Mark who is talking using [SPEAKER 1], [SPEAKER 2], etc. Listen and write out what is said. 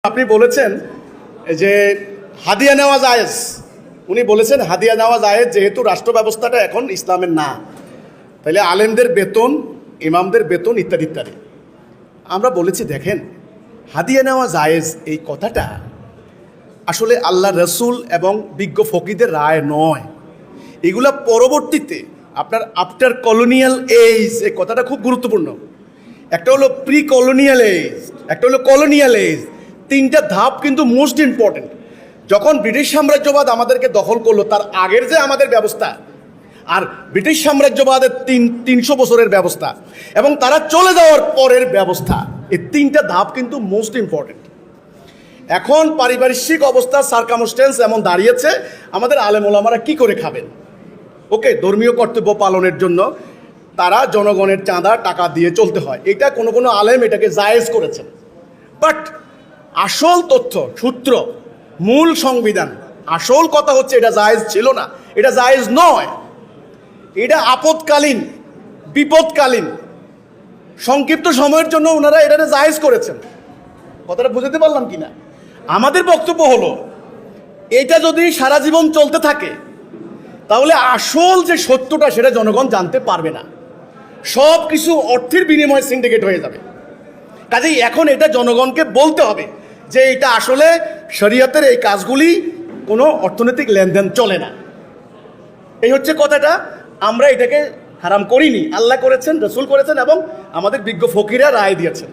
[SPEAKER 1] আপনি বলেছেন যে হাদিয়া নেওয়া জায়েজ, উনি বলেছেন হাদিয়া নেওয়া জায়েজ যেহেতু রাষ্ট্র ব্যবস্থাটা এখন ইসলামের না, তাহলে আলেমদের বেতন, ইমামদের বেতন ইত্যাদি ইত্যাদি। আমরা বলেছি দেখেন, হাদিয়া নেওয়া জায়েজ এই কথাটা আসলে আল্লাহ রসুল এবং বিজ্ঞ ফকিদের রায় নয়, এগুলা পরবর্তীতে আপনার আফটার কলোনিয়াল এজ, এই কথাটা খুব গুরুত্বপূর্ণ। একটা হলো প্রি কলোনিয়াল এজ, একটা হলো কলোনিয়াল এজ, তিনটা ধাপ কিন্তু মোস্ট ইম্পর্টেন্ট। যখন ব্রিটিশ সাম্রাজ্যবাদ আমাদেরকে দখল করলো, তার আগের যে আমাদের ব্যবস্থা আর ব্রিটিশ সাম্রাজ্যবাদের 300 বছরের ব্যবস্থা এবং তারা চলে যাওয়ার পরের ব্যবস্থা, এই তিনটা ধাপ কিন্তু মোস্ট ইম্পর্টেন্ট। এখন পারিপার্শ্বিক অবস্থা সার্কামস্টেন্স এমন দাঁড়িয়েছে, আমাদের আলেম ওলামারা কি করে খাবেন? ওকে, ধর্মীয় কর্তব্য পালনের জন্য তারা জনগণের চাঁদা টাকা দিয়ে চলতে হয়, এটা কোনো কোনো আলেম এটাকে জায়েজ করেছেন। বাট আসল তথ্য, সূত্র, মূল সংবিধান, আসল কথা হচ্ছে এটা জায়েজ ছিল না, এটা জায়েজ নয়। এটা আপদকালীন, বিপদকালীন সংক্ষিপ্ত সময়ের জন্য ওনারা এটা জায়েজ করেছেন। কথাটা বুঝতে পারলাম কিনা? আমাদের বক্তব্য হলো, এটা যদি সারা জীবন চলতে থাকে তাহলে আসল যে সত্যটা সেটা জনগণ জানতে পারবে না, সব কিছু অর্থের বিনিময়ে সিন্ডিকেট হয়ে যাবে। কাজেই এখন এটা জনগণকে বলতে হবে যে এটা আসলে শরীয়তের এই কাজগুলি কোনো অর্থনৈতিক লেনদেন চলে না। এই হচ্ছে কথাটা। আমরা এটাকে হারাম করিনি, আল্লাহ করেছেন, রসুল করেছেন এবং আমাদের বিজ্ঞ ফকিরা রায় দিয়েছেন।